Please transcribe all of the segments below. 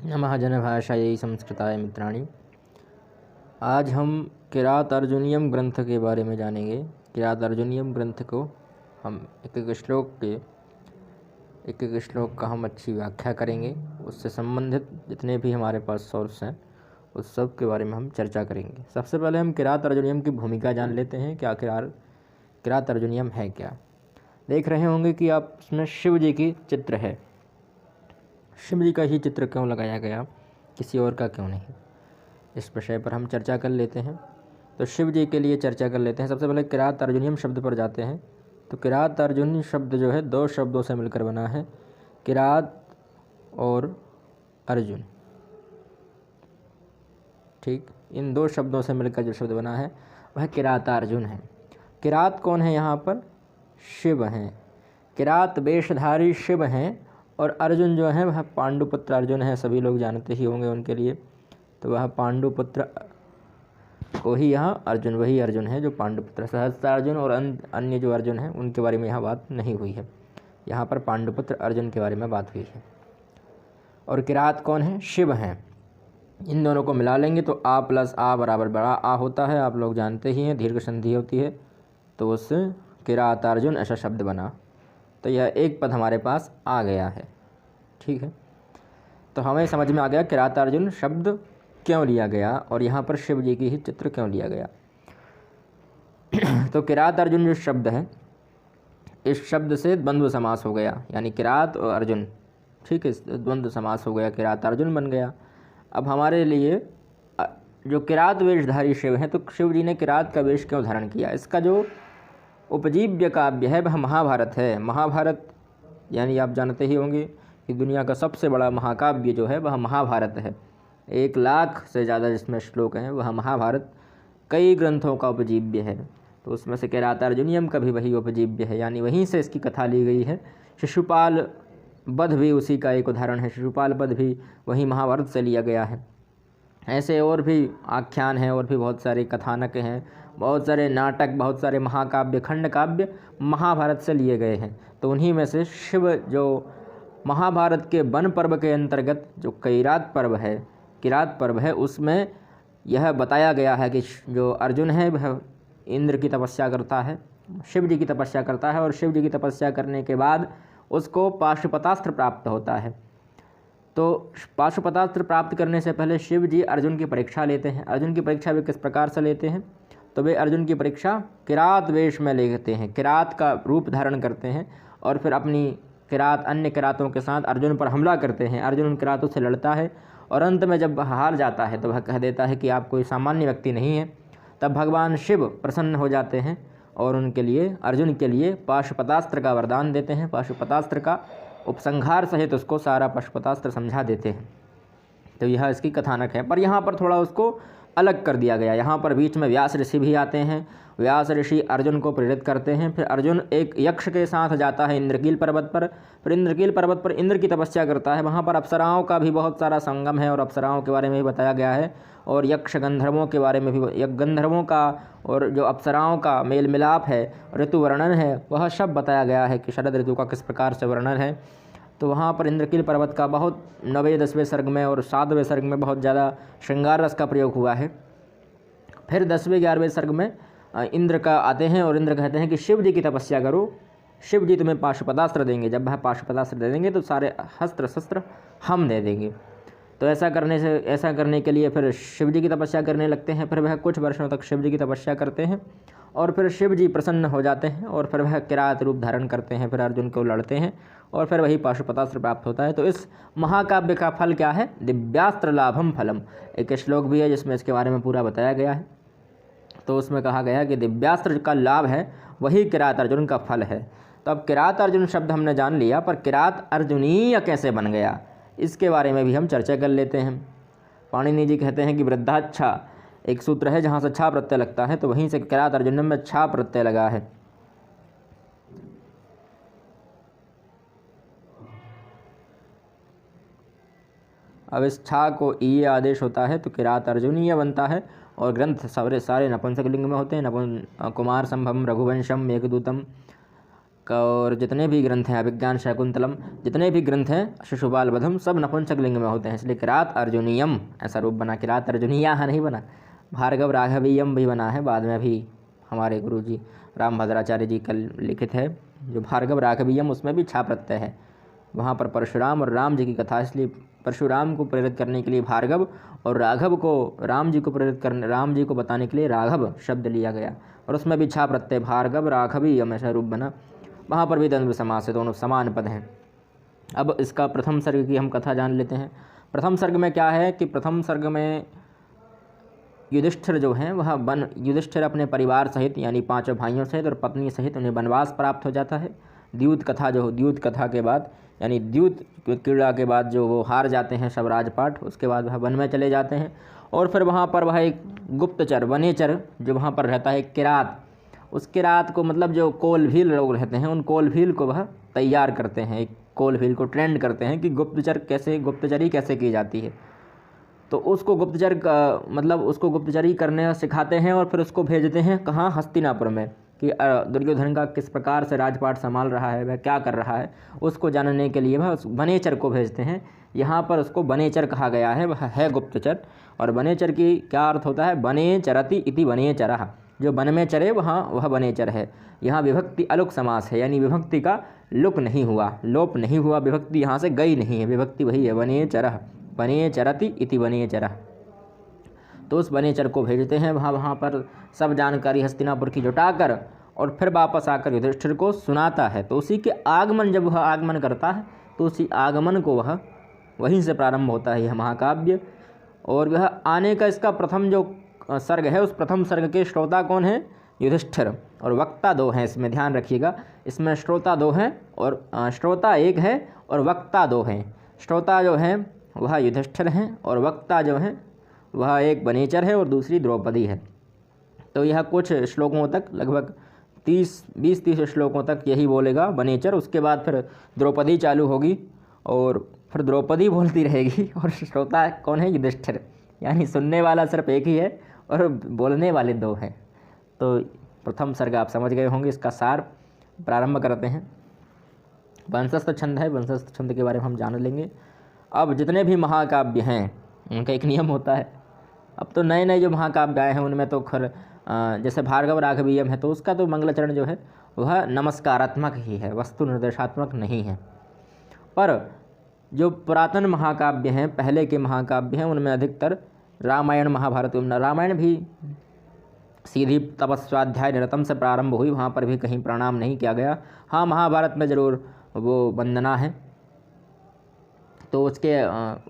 नमः जनभाषायै संस्कृताय मित्राणि। आज हम किरात अर्जुनीयम ग्रंथ के बारे में जानेंगे। किरात अर्जुनीयम ग्रंथ को हम एक एक श्लोक का हम अच्छी व्याख्या करेंगे। उससे संबंधित जितने भी हमारे पास सोर्स हैं उस सब के बारे में हम चर्चा करेंगे। सबसे पहले हम किरात अर्जुनीयम की भूमिका जान लेते हैं। क्या किरात अर्जुनीयम है क्या। देख रहे होंगे कि आप उसमें शिव जी की चित्र है। शिव जी का ही चित्र क्यों लगाया गया, किसी और का क्यों नहीं, इस विषय पर हम चर्चा कर लेते हैं। तो शिव जी के लिए चर्चा कर लेते हैं। सबसे पहले किरात अर्जुनीयम शब्द पर जाते हैं। तो किरात अर्जुनी शब्द जो है दो शब्दों से मिलकर बना है, किरात और अर्जुन। ठीक, इन दो शब्दों से मिलकर जो शब्द बना है वह किरातार्जुन है। किरात कौन है यहाँ पर? शिव हैं। किरात वेशधारी शिव हैं और अर्जुन जो है वह पांडुपुत्र अर्जुन है। सभी लोग जानते ही होंगे उनके लिए। तो वह पांडुपुत्र को ही यहाँ अर्जुन, वही अर्जुन है जो पांडुपुत्र। सहस्त्रार्जुन और अन्य जो अर्जुन हैं उनके बारे में यहाँ बात नहीं हुई है। यहाँ पर पांडुपुत्र अर्जुन के बारे में बात हुई है। और किरात कौन है? शिव हैं। इन दोनों को मिला लेंगे तो आ प्लस आ बराबर बड़ा आ होता है। आप लोग जानते ही हैं, दीर्घ संधि होती है तो उससे किरातार्जुन ऐसा शब्द बना। तो यह एक पद हमारे पास आ गया है। ठीक है, तो हमें समझ में आ गया किरातार्जुन शब्द क्यों लिया गया और यहाँ पर शिव जी की ही चित्र क्यों लिया गया। तो किरातार्जुन जो शब्द है, इस शब्द से द्वंद्व समास हो गया, यानी किरात और अर्जुन। ठीक है, द्वंद्व समास हो गया, किरातार्जुन बन गया। अब हमारे लिए जो किरात वेशधारी शिव हैं, तो शिव जी ने किरात का वेश क्यों धारण किया, इसका जो उपजीव्य काव्य है वह महाभारत है। महाभारत यानी आप जानते ही होंगे कि दुनिया का सबसे बड़ा महाकाव्य जो है वह महाभारत है। 1 लाख से ज़्यादा जिसमें श्लोक हैं वह महाभारत कई ग्रंथों का उपजीव्य है। तो उसमें से किरातार्जुनीयम का भी वही उपजीव्य है, यानी वहीं से इसकी कथा ली गई है। शिशुपाल वध भी उसी का एक उदाहरण है। शिशुपाल वध भी वही महाभारत से लिया गया है। ऐसे और भी आख्यान हैं और भी बहुत सारे कथानक हैं, बहुत सारे नाटक, बहुत सारे महाकाव्य, खंड काव्य महाभारत से लिए गए हैं। तो उन्हीं में से शिव जो महाभारत के वन पर्व के अंतर्गत जो किरात पर्व है, उसमें यह बताया गया है कि जो अर्जुन है वह इंद्र की तपस्या करता है, शिव जी की तपस्या करता है और शिव जी की तपस्या करने के बाद उसको पाशुपतास्त्र प्राप्त होता है। तो पाशुपतास्त्र प्राप्त करने से पहले शिव जी अर्जुन की परीक्षा लेते हैं। अर्जुन की परीक्षा वे किस प्रकार से लेते हैं? तो वे अर्जुन की परीक्षा किरात वेश में लेते हैं, किरात का रूप धारण करते हैं और फिर अपनी किरात अन्य किरातों के साथ अर्जुन पर हमला करते हैं। अर्जुन उन किरातों से लड़ता है और अंत में जब हार जाता है तो वह कह देता है कि आप कोई सामान्य व्यक्ति नहीं है। तब भगवान शिव प्रसन्न हो जाते हैं और उनके लिए, अर्जुन के लिए पाशुपतास्त्र का वरदान देते हैं। पाशुपतास्त्र का उपसंहार सहित उसको सारा पाशुपतास्त्र समझा देते हैं। तो यह इसकी कथानक है। पर यहाँ पर थोड़ा उसको अलग कर दिया गया। यहाँ पर बीच में व्यास ऋषि भी आते हैं। व्यास ऋषि अर्जुन को प्रेरित करते हैं। फिर अर्जुन एक यक्ष के साथ जाता है इंद्रकील पर्वत पर। फिर इंद्रकील पर्वत पर इंद्र की तपस्या करता है। वहाँ पर अप्सराओं का भी बहुत सारा संगम है और अप्सराओं के बारे में भी बताया गया है और यक्ष गंधर्वों के बारे में भी, गंधर्वों का और जो अप्सराओं का मेल मिलाप है, ऋतु वर्णन है, वह सब बताया गया है कि शरद ऋतु का किस प्रकार से वर्णन है। तो वहाँ पर इंद्रकील पर्वत का बहुत 9वें 10वें सर्ग में और 7वें सर्ग में बहुत ज़्यादा श्रृंगार रस का प्रयोग हुआ है। फिर 10वें 11वें सर्ग में इंद्र का आते हैं और इंद्र कहते हैं कि शिव जी की तपस्या करो, शिव जी तुम्हें पाशुपतास्त्र देंगे। जब वह पाशुपतास्त्र दे देंगे तो सारे अस्त्र शस्त्र हम दे देंगे। तो ऐसा करने के लिए फिर शिव जी की तपस्या करने लगते हैं। फिर वह कुछ वर्षों तक शिव जी की तपस्या करते हैं और फिर शिव जी प्रसन्न हो जाते हैं और फिर वह किरात रूप धारण करते हैं। फिर अर्जुन को लड़ते हैं और फिर वही पाशुपतास्त्र प्राप्त होता है। तो इस महाकाव्य का फल क्या है? दिव्यास्त्र लाभम फलम। एक श्लोक भी है जिसमें इसके बारे में पूरा बताया गया है। तो उसमें कहा गया कि दिव्यास्त्र का लाभ है वही किरात अर्जुन का फल है। तो अब किरात अर्जुन शब्द हमने जान लिया, पर किरात अर्जुनीय कैसे बन गया इसके बारे में भी हम चर्चा कर लेते हैं। पाणिनि जी कहते हैं कि वृद्धाच्छा एक सूत्र है जहाँ से छा प्रत्यय लगता है, तो वहीं से किरात अर्जुन में छा प्रत्यय लगा है। अब इस छा को ई आदेश होता है तो किरात अर्जुनीय बनता है और ग्रंथ सारे नपुंसक लिंग में होते हैं। कुमार संभवम, रघुवंशम, मेघदूतम, और जितने भी ग्रंथ हैं, अभिज्ञान शाकुंतलम, जितने भी ग्रंथ हैं शिशुपाल वधम, सब नपुंसक लिंग में होते हैं, इसलिए किरात अर्जुनीयम ऐसा रूप बना। किरात अर्जुनीया नहीं बना, भार्गव राघवीयम भी बना है, बाद में भी हमारे गुरुजी रामभद्राचार्य जी का लिखित है जो भार्गव राघवीयम, उसमें भी छा प्रत्यय है। वहाँ पर परशुराम और राम जी की कथा, इसलिए परशुराम को प्रेरित करने के लिए भार्गव और राघव को राम जी को प्रेरित करने, राम जी को बताने के लिए राघव शब्द लिया गया, और उसमें भी छा प्रत्यय भार्गव राघवीयम ऐसा रूप बना। वहाँ पर भी द्वंद्व समास है, दोनों समान पद हैं। अब इसका प्रथम सर्ग की हम कथा जान लेते हैं। प्रथम सर्ग में क्या है कि प्रथम सर्ग में युधिष्ठिर जो हैं वह युधिष्ठिर अपने परिवार सहित यानी 5 भाइयों सहित और पत्नी सहित उन्हें वनवास प्राप्त हो जाता है। द्यूत कथा के बाद यानी द्यूत क्रीड़ा के बाद जो वो हार जाते हैं सब राजपाट, उसके बाद वह वन में चले जाते हैं, और फिर वहाँ पर वह एक गुप्तचर वनेचर जो वहाँ पर रहता है किरात, उस किरात को मतलब जो कोलभील लोग रहते हैं उन कोलभील को वह तैयार करते हैं, एक कोलभील को ट्रेंड करते हैं कि गुप्तचरी कैसे की जाती है। तो उसको गुप्तचर का मतलब उसको गुप्तचरी करने सिखाते हैं, और फिर उसको भेजते हैं कहाँ, हस्तिनापुर में, कि दुर्योधन का किस प्रकार से राजपाट संभाल रहा है, वह क्या कर रहा है, उसको जानने के लिए वह उस वनेचर को भेजते हैं। यहाँ पर उसको वनेचर कहा गया है, वह है गुप्तचर। और वनेचर की क्या अर्थ होता है, वने चरति इति वनेचरः, जो वन में चरे वहाँ वह वनेचर है। यहाँ विभक्ति अलुक समास है, यानी विभक्ति का लुक नहीं हुआ, लोप नहीं हुआ, विभक्ति यहाँ से गई नहीं है, विभक्ति वही है, वनेचरः, वनेचरति इति वनेचरः। तो उस वनेचर को भेजते हैं, वहाँ पर सब जानकारी हस्तिनापुर की जुटाकर, और फिर वापस आकर युधिष्ठिर को सुनाता है। तो उसी के आगमन, जब वह आगमन करता है तो उसी आगमन को वहीं से प्रारंभ होता है यह महाकाव्य। और वह आने का इसका प्रथम जो सर्ग है, उस प्रथम सर्ग के श्रोता कौन है, युधिष्ठिर, और वक्ता 2 हैं, इसमें ध्यान रखिएगा। इसमें श्रोता 2 हैं और श्रोता 1 है और वक्ता 2 हैं। श्रोता जो हैं वह युधिष्ठिर हैं और वक्ता जो हैं वह एक वनेचर है और दूसरी द्रौपदी है। तो यह कुछ श्लोकों तक, लगभग 20-30 श्लोकों तक यही बोलेगा वनेचर, उसके बाद फिर द्रौपदी चालू होगी और फिर द्रौपदी बोलती रहेगी, और श्रोता कौन है, युधिष्ठिर, यानी सुनने वाला सिर्फ एक ही है और बोलने वाले 2 हैं। तो प्रथम सर्ग आप समझ गए होंगे, इसका सार प्रारंभ करते हैं। वंशस्थ छंद है, वंशस्थ छंद के बारे में हम जान लेंगे। अब जितने भी महाकाव्य हैं उनका एक नियम होता है। अब तो नए नए जो महाकाव्य आए हैं उनमें तो खैर जैसे भार्गव राघवीयम है तो उसका तो मंगलाचरण जो है वह नमस्कारात्मक ही है, वस्तु निर्देशात्मक नहीं है। पर जो पुरातन महाकाव्य हैं, पहले के महाकाव्य हैं, उनमें अधिकतर रामायण महाभारत, रामायण भी सीधी तपस्वाध्याय निरतम से प्रारंभ हुई, वहाँ पर भी कहीं प्रणाम नहीं किया गया। हाँ, महाभारत में ज़रूर वो वंदना है, तो उसके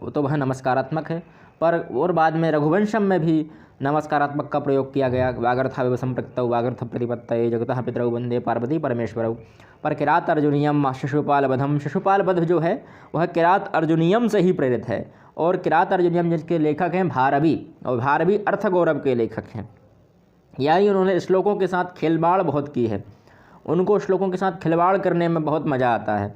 तो वह नमस्कारात्मक है। पर और बाद में रघुवंशम में भी नमस्कारात्मक का प्रयोग किया गया। वागर्थाविव संपृक्तौ वागर्थ प्रतिपत्तये जगतः पितरौ वंदे पार्वती परमेश्वरौ। पर किरात अर्जुनीयम शिशुपाल वधम, शिशुपाल वध जो है वह किरात अर्जुनीयम से ही प्रेरित है। और किरात अर्जुनीयम जिसके लेखक हैं भारवी, और भारवी अर्थगौरव के लेखक हैं, यानी उन्होंने श्लोकों के साथ खिलवाड़ बहुत की है। उनको श्लोकों के साथ खिलवाड़ करने में बहुत मज़ा आता है।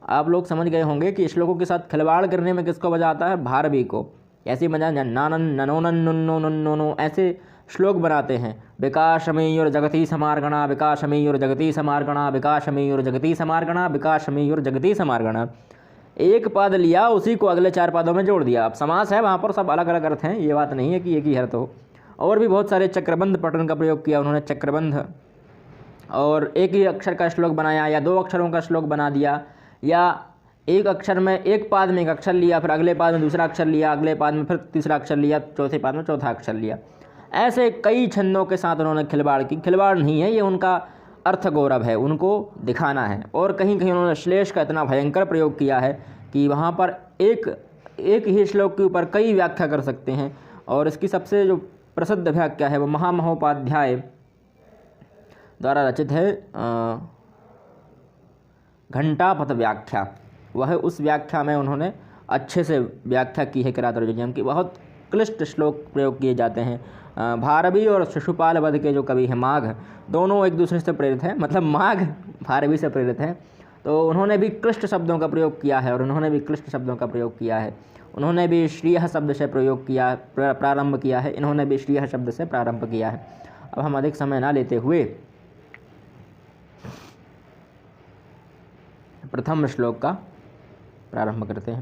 आप लोग समझ गए होंगे कि श्लोकों के साथ खिलवाड़ करने में किसको मज़ा आता है, भारवी को। ऐसी मजा नानन ननोनन नुन्नो नुन्नो ऐसे श्लोक बनाते हैं। विकासमय्योर जगती समार्गणा, विकासमय्योर जगती समार्गणा, विकासमय्योर जगती समार्गणा, विकासमय्योर जगती समार्गणा। एक पद लिया, उसी को अगले 4 पदों में जोड़ दिया। अब समास है वहाँ पर, सब अलग अलग अर्थ हैं, ये बात नहीं है कि एक ही अर्थ हो। और भी बहुत सारे चक्रबंध पठन का प्रयोग किया उन्होंने, चक्रबंध, और एक ही अक्षर का श्लोक बनाया या 2 अक्षरों का श्लोक बना दिया, या एक अक्षर में एक पाद में एक अक्षर लिया, फिर अगले पाद में दूसरा अक्षर लिया, अगले पाद में फिर तीसरा अक्षर लिया, चौथे पाद में चौथा अक्षर लिया। ऐसे कई छंदों के साथ उन्होंने खिलवाड़ की। खिलवाड़ नहीं है, ये उनका अर्थ गौरव है, उनको दिखाना है। और कहीं कहीं उन्होंने श्लेष का इतना भयंकर प्रयोग किया है कि वहाँ पर एक ही श्लोक के ऊपर कई व्याख्या कर सकते हैं। और इसकी सबसे जो प्रसिद्ध व्याख्या है वो महामहोपाध्याय द्वारा रचित है, घंटापथ व्याख्या। वह उस व्याख्या में उन्होंने अच्छे से व्याख्या की है किरात अर्जुनीयम की। बहुत क्लिष्ट श्लोक प्रयोग किए जाते हैं। भारवी और शिशुपाल वध के जो कवि हैं माघ, दोनों एक दूसरे से प्रेरित हैं, मतलब माघ भारवी से प्रेरित हैं। तो उन्होंने भी क्लिष्ट शब्दों का प्रयोग किया है, और उन्होंने भी क्लिष्ट शब्दों का प्रयोग किया है। उन्होंने भी श्रीयः शब्द से प्रयोग किया, प्रारंभ किया है। इन्होंने भी श्रीयः शब्द से प्रारंभ किया है। अब हम अधिक समय ना लेते हुए प्रथम श्लोक का प्रारंभ करते हैं।